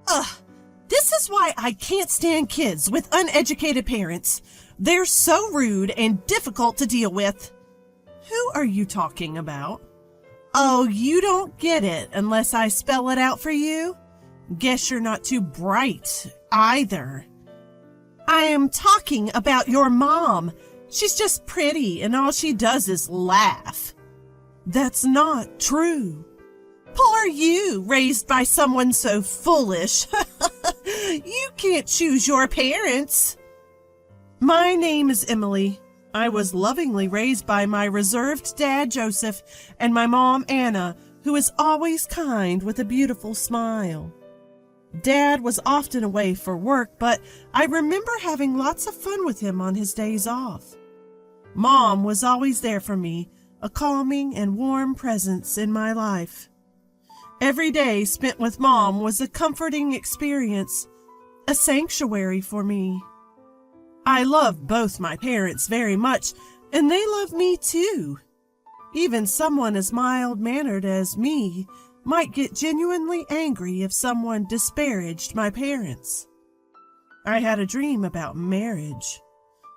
Ugh, this is why I can't stand kids with uneducated parents. They're so rude and difficult to deal with. Who are you talking about? Oh, you don't get it unless I spell it out for you? Guess you're not too bright either. I am talking about your mom. She's just pretty and all she does is laugh. That's not true. Poor you, raised by someone so foolish. You can't choose your parents. My name is Emily. I was lovingly raised by my reserved dad, Joseph, and my mom, Anna, who is always kind with a beautiful smile. Dad was often away for work, but I remember having lots of fun with him on his days off. Mom was always there for me, a calming and warm presence in my life. Every day spent with Mom was a comforting experience, a sanctuary for me. I love both my parents very much, and they love me too. Even someone as mild-mannered as me might get genuinely angry if someone disparaged my parents. I had a dream about marriage.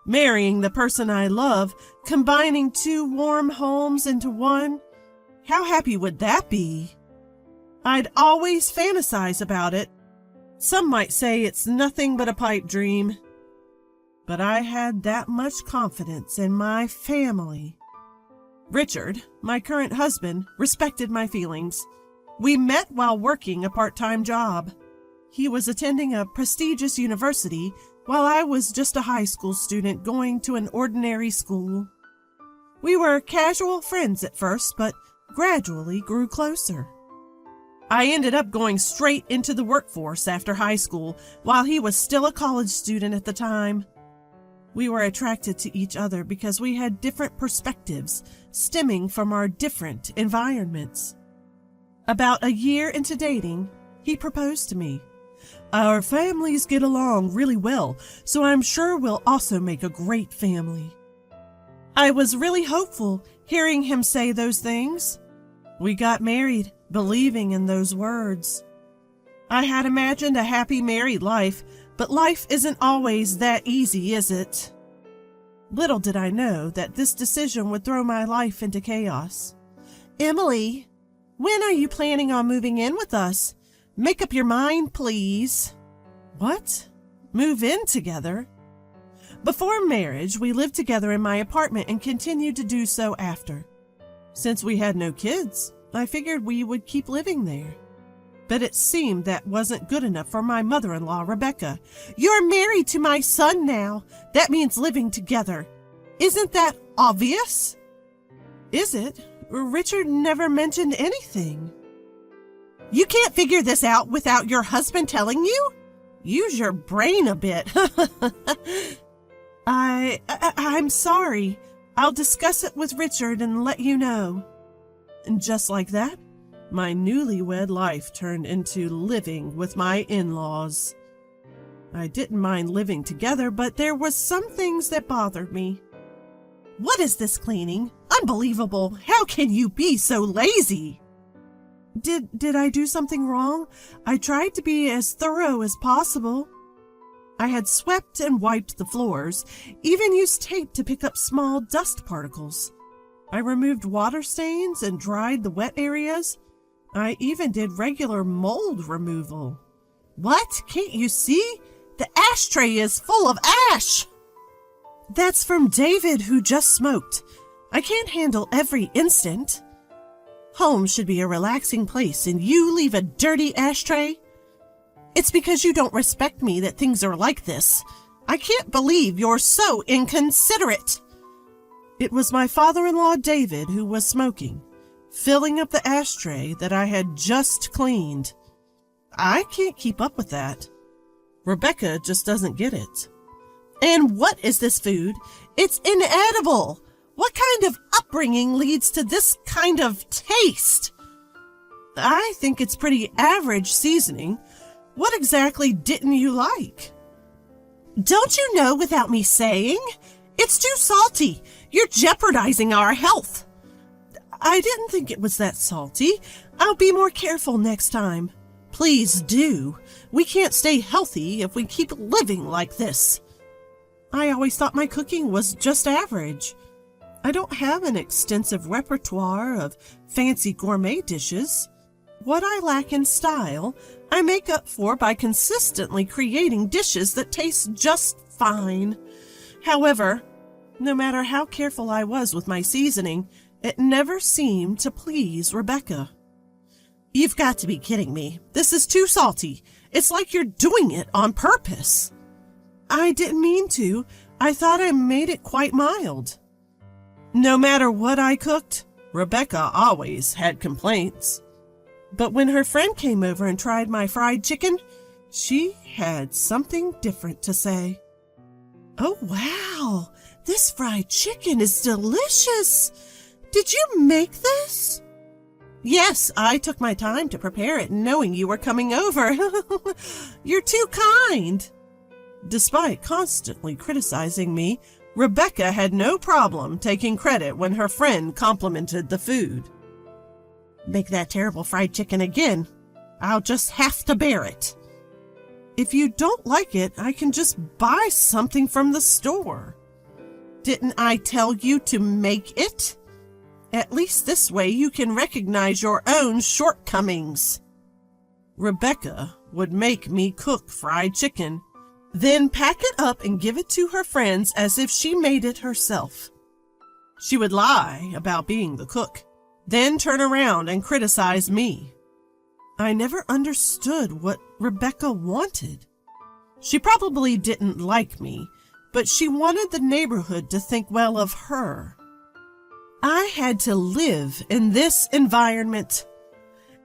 Marrying the person I love, combining two warm homes into one. How happy would that be? I'd always fantasize about it. Some might say it's nothing but a pipe dream. But I had that much confidence in my family. Richard, my current husband, respected my feelings. We met while working a part-time job. He was attending a prestigious university while I was just a high school student going to an ordinary school. We were casual friends at first, but gradually grew closer. I ended up going straight into the workforce after high school while he was still a college student at the time. We were attracted to each other because we had different perspectives stemming from our different environments. About a year into dating, he proposed to me. Our families get along really well, so I'm sure we'll also make a great family. I was really hopeful hearing him say those things. We got married, believing in those words. I had imagined a happy married life, but life isn't always that easy, is it? Little did I know that this decision would throw my life into chaos. Emily, when are you planning on moving in with us? Make up your mind, please. What? Move in together? Before marriage, we lived together in my apartment and continued to do so after. Since we had no kids, I figured we would keep living there. But it seemed that wasn't good enough for my mother-in-law, Rebecca. You're married to my son now. That means living together. Isn't that obvious? Is it? Richard never mentioned anything. You can't figure this out without your husband telling you? Use your brain a bit. I'm sorry. I'll discuss it with Richard and let you know. And just like that, my newlywed life turned into living with my in-laws. I didn't mind living together, but there was some things that bothered me. What is this cleaning? Unbelievable! How can you be so lazy? Did I do something wrong? I tried to be as thorough as possible. I had swept and wiped the floors, even used tape to pick up small dust particles. I removed water stains and dried the wet areas. I even did regular mold removal. What? Can't you see? The ashtray is full of ash! That's from David, who just smoked. I can't handle every instant. Home should be a relaxing place, and you leave a dirty ashtray? It's because you don't respect me that things are like this. I can't believe you're so inconsiderate. It was my father-in-law, David, who was smoking, filling up the ashtray that I had just cleaned. I can't keep up with that. Rebecca just doesn't get it. And what is this food? It's inedible. What kind of upbringing leads to this kind of taste? I think it's pretty average seasoning. What exactly didn't you like? Don't you know without me saying? It's too salty. You're jeopardizing our health. I didn't think it was that salty. I'll be more careful next time. Please do. We can't stay healthy if we keep living like this. I always thought my cooking was just average. I don't have an extensive repertoire of fancy gourmet dishes. What I lack in style, I make up for by consistently creating dishes that taste just fine. However, no matter how careful I was with my seasoning, it never seemed to please Rebecca. You've got to be kidding me. This is too salty. It's like you're doing it on purpose. I didn't mean to. I thought I made it quite mild. No matter what I cooked, Rebecca always had complaints. But when her friend came over and tried my fried chicken, she had something different to say. Oh, wow! This fried chicken is delicious! Did you make this? Yes, I took my time to prepare it knowing you were coming over. You're too kind. Despite constantly criticizing me, Rebecca had no problem taking credit when her friend complimented the food. Make that terrible fried chicken again. I'll just have to bear it. If you don't like it, I can just buy something from the store. Didn't I tell you to make it? At least this way you can recognize your own shortcomings. Rebecca would make me cook fried chicken, then pack it up and give it to her friends as if she made it herself. She would lie about being the cook, then turn around and criticize me. I never understood what Rebecca wanted. She probably didn't like me, but she wanted the neighborhood to think well of her. I had to live in this environment.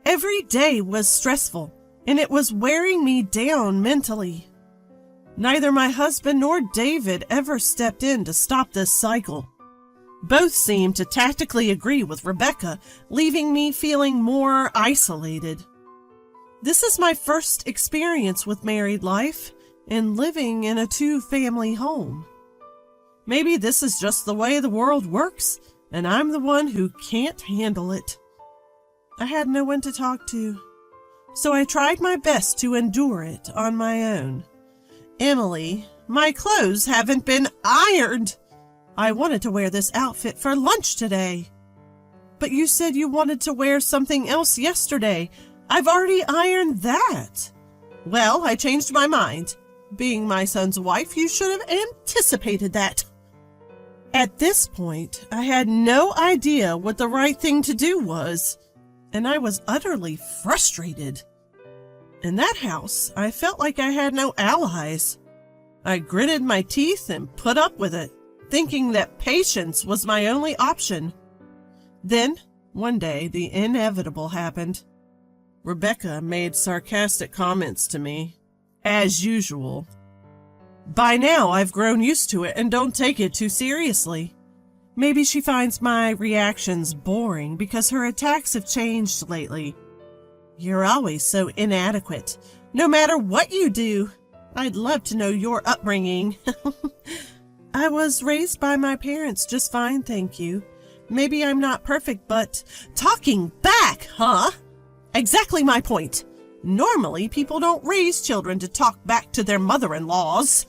Every day was stressful, and it was wearing me down mentally. Neither my husband nor David ever stepped in to stop this cycle. Both seemed to tactically agree with Rebecca, leaving me feeling more isolated. This is my first experience with married life and living in a two-family home. Maybe this is just the way the world works, and I'm the one who can't handle it. I had no one to talk to, so I tried my best to endure it on my own. Emily, my clothes haven't been ironed. I wanted to wear this outfit for lunch today. But you said you wanted to wear something else yesterday. I've already ironed that. Well, I changed my mind. Being my son's wife, you should have anticipated that. At this point, I had no idea what the right thing to do was, and I was utterly frustrated. In that house, I felt like I had no allies. I gritted my teeth and put up with it, thinking that patience was my only option. Then, one day, the inevitable happened. Rebecca made sarcastic comments to me, as usual. By now, I've grown used to it and don't take it too seriously. Maybe she finds my reactions boring because her attacks have changed lately. You're always so inadequate, no matter what you do. I'd love to know your upbringing. I was raised by my parents just fine, thank you. Maybe I'm not perfect, but talking back, huh? Exactly my point. Normally, people don't raise children to talk back to their mother-in-laws.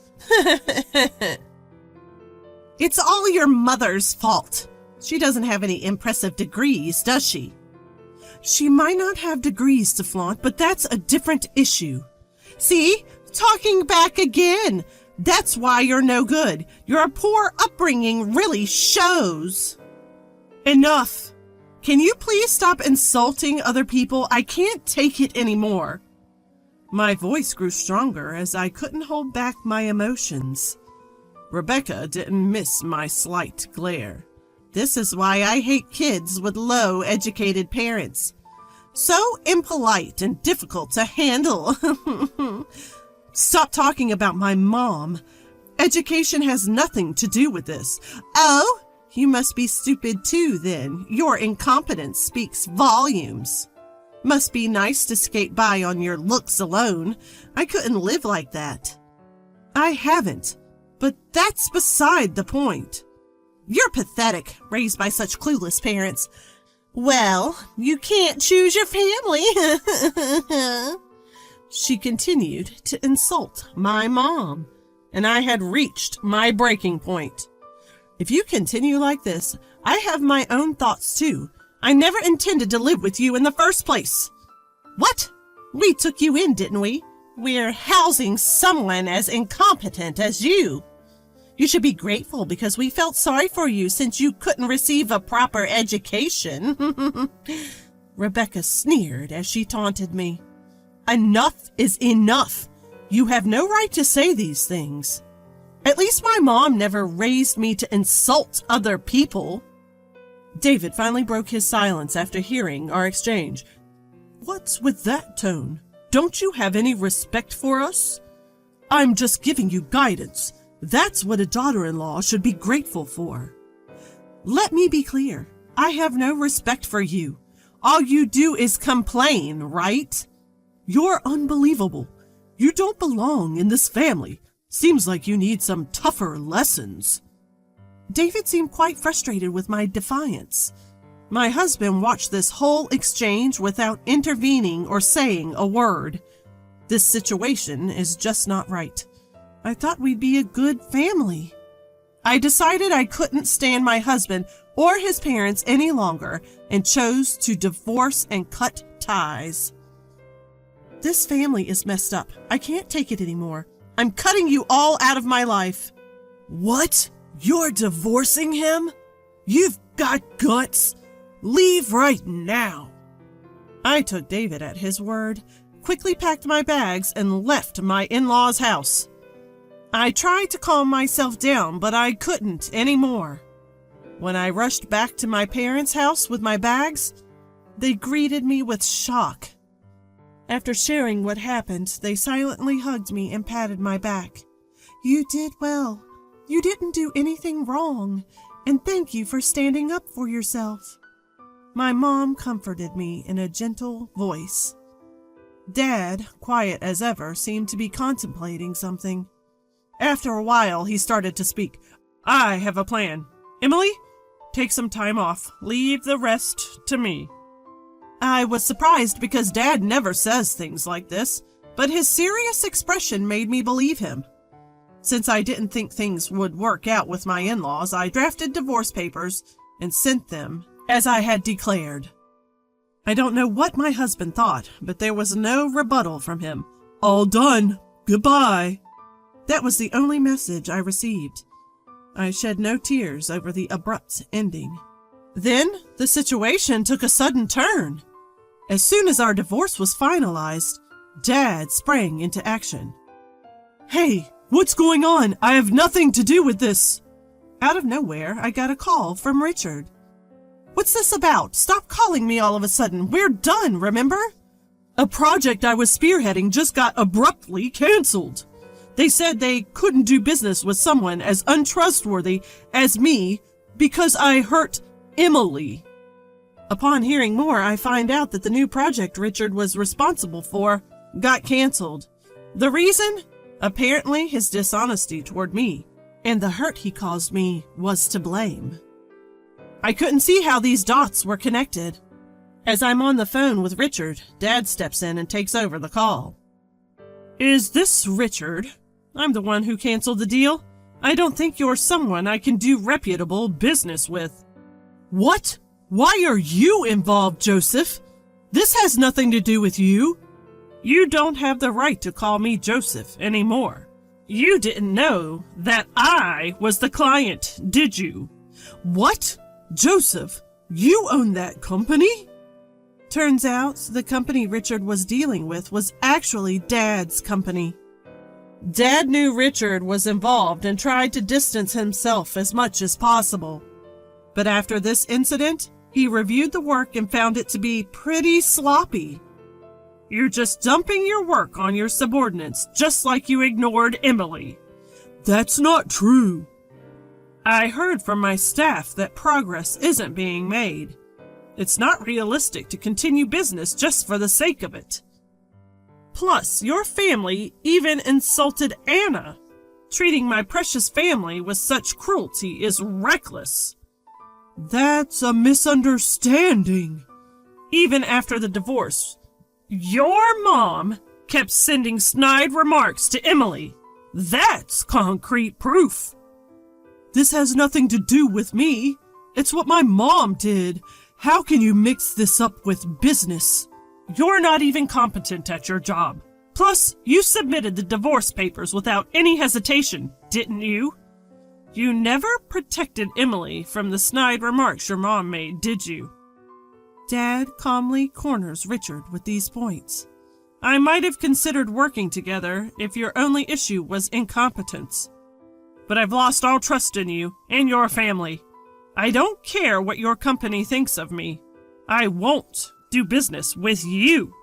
It's all your mother's fault. She doesn't have any impressive degrees, does she? She might not have degrees to flaunt, but that's a different issue. See? Talking back again. That's why you're no good. Your poor upbringing really shows. Enough. Can you please stop insulting other people? I can't take it anymore. My voice grew stronger as I couldn't hold back my emotions. Rebecca didn't miss my slight glare. This is why I hate kids with low-educated parents. So impolite and difficult to handle. Stop talking about my mom. Education has nothing to do with this. Oh, you must be stupid too, then. Your incompetence speaks volumes. Must be nice to skate by on your looks alone. I couldn't live like that. I haven't, but that's beside the point. You're pathetic, raised by such clueless parents. Well, you can't choose your family. She continued to insult my mom, and I had reached my breaking point. If you continue like this, I have my own thoughts too. I never intended to live with you in the first place. What? We took you in, didn't we? We're housing someone as incompetent as you. You should be grateful because we felt sorry for you since you couldn't receive a proper education. Rebecca sneered as she taunted me. Enough is enough. You have no right to say these things. At least my mom never raised me to insult other people. David finally broke his silence after hearing our exchange. What's with that tone? Don't you have any respect for us? I'm just giving you guidance. That's what a daughter-in-law should be grateful for. Let me be clear. I have no respect for you. All you do is complain, right? You're unbelievable. You don't belong in this family. Seems like you need some tougher lessons. David seemed quite frustrated with my defiance. My husband watched this whole exchange without intervening or saying a word. This situation is just not right. I thought we'd be a good family. I decided I couldn't stand my husband or his parents any longer and chose to divorce and cut ties. This family is messed up. I can't take it anymore. I'm cutting you all out of my life. What? You're divorcing him? You've got guts. Leave right now. I took David at his word, quickly packed my bags, and left my in-laws' house. I tried to calm myself down, but I couldn't anymore. When I rushed back to my parents' house with my bags, they greeted me with shock. After sharing what happened, they silently hugged me and patted my back. You did well. You didn't do anything wrong, and thank you for standing up for yourself. My mom comforted me in a gentle voice. Dad, quiet as ever, seemed to be contemplating something. After a while, he started to speak. I have a plan. Emily, take some time off. Leave the rest to me. I was surprised because Dad never says things like this, but his serious expression made me believe him. Since I didn't think things would work out with my in-laws, I drafted divorce papers and sent them as I had declared. I don't know what my husband thought, but there was no rebuttal from him. All done. Goodbye. That was the only message I received. I shed no tears over the abrupt ending. Then the situation took a sudden turn. As soon as our divorce was finalized, Dad sprang into action. Hey, what's going on? I have nothing to do with this. Out of nowhere, I got a call from Richard. What's this about? Stop calling me all of a sudden. We're done, remember? A project I was spearheading just got abruptly canceled. They said they couldn't do business with someone as untrustworthy as me because I hurt Emily. Upon hearing more, I find out that the new project Richard was responsible for got canceled. The reason? Apparently his dishonesty toward me, and the hurt he caused me was to blame. I couldn't see how these dots were connected. As I'm on the phone with Richard, Dad steps in and takes over the call. Is this Richard? I'm the one who canceled the deal. I don't think you're someone I can do reputable business with. What? Why are you involved, Joseph? This has nothing to do with you. You don't have the right to call me Joseph anymore. You didn't know that I was the client, did you? What? Joseph, you own that company? Turns out the company Richard was dealing with was actually Dad's company. Dad knew Richard was involved and tried to distance himself as much as possible. But after this incident, he reviewed the work and found it to be pretty sloppy. You're just dumping your work on your subordinates, just like you ignored Emily. That's not true. I heard from my staff that progress isn't being made. It's not realistic to continue business just for the sake of it. Plus, your family even insulted Anna. Treating my precious family with such cruelty is reckless. That's a misunderstanding. Even after the divorce, your mom kept sending snide remarks to Emily. That's concrete proof. This has nothing to do with me. It's what my mom did. How can you mix this up with business? You're not even competent at your job. Plus, you submitted the divorce papers without any hesitation, didn't you? You never protected Emily from the snide remarks your mom made, did you? Dad calmly corners Richard with these points. I might have considered working together if your only issue was incompetence. But I've lost all trust in you and your family. I don't care what your company thinks of me. I won't do business with you.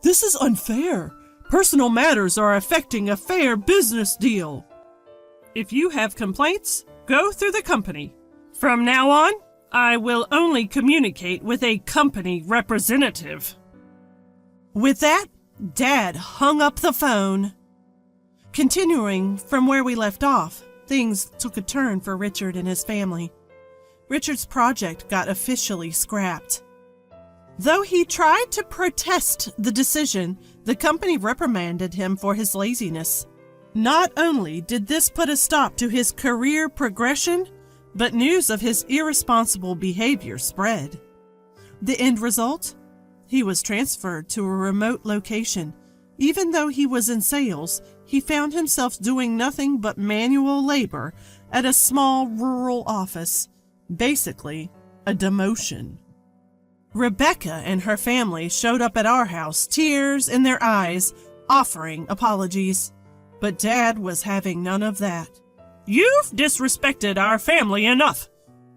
This is unfair. Personal matters are affecting a fair business deal. If you have complaints, go through the company. From now on, I will only communicate with a company representative. With that, Dad hung up the phone. Continuing from where we left off, things took a turn for Richard and his family. Richard's project got officially scrapped. Though he tried to protest the decision, the company reprimanded him for his laziness. Not only did this put a stop to his career progression, but news of his irresponsible behavior spread. The end result? He was transferred to a remote location. Even though he was in sales, he found himself doing nothing but manual labor at a small rural office. Basically, a demotion. Rebecca and her family showed up at our house, tears in their eyes, offering apologies. But Dad was having none of that. You've disrespected our family enough.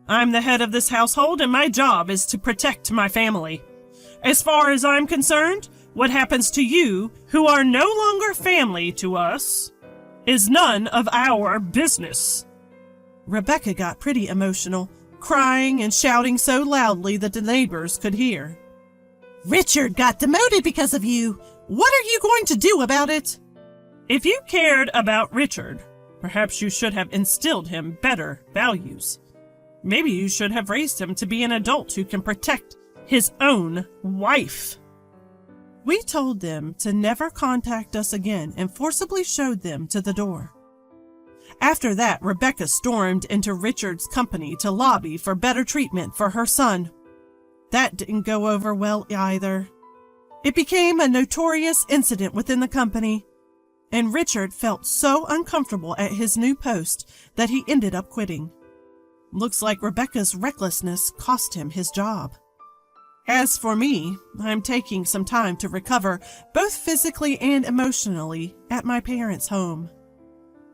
I'm the head of this household and my job is to protect my family. As far as I'm concerned, what happens to you, who are no longer family to us, is none of our business. Rebecca got pretty emotional, crying and shouting so loudly that the neighbors could hear. Richard got demoted because of you. What are you going to do about it? If you cared about Richard, perhaps you should have instilled him better values. Maybe you should have raised him to be an adult who can protect his own wife. We told them to never contact us again and forcibly showed them to the door. After that, Rebecca stormed into Richard's company to lobby for better treatment for her son. That didn't go over well either. It became a notorious incident within the company, and Richard felt so uncomfortable at his new post that he ended up quitting. Looks like Rebecca's recklessness cost him his job. As for me, I'm taking some time to recover, both physically and emotionally, at my parents' home.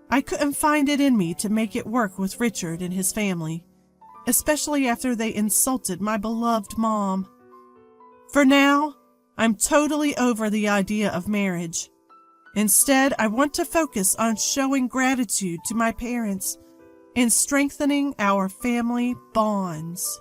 I couldn't find it in me to make it work with Richard and his family, especially after they insulted my beloved mom. For now, I'm totally over the idea of marriage. Instead, I want to focus on showing gratitude to my parents and strengthening our family bonds.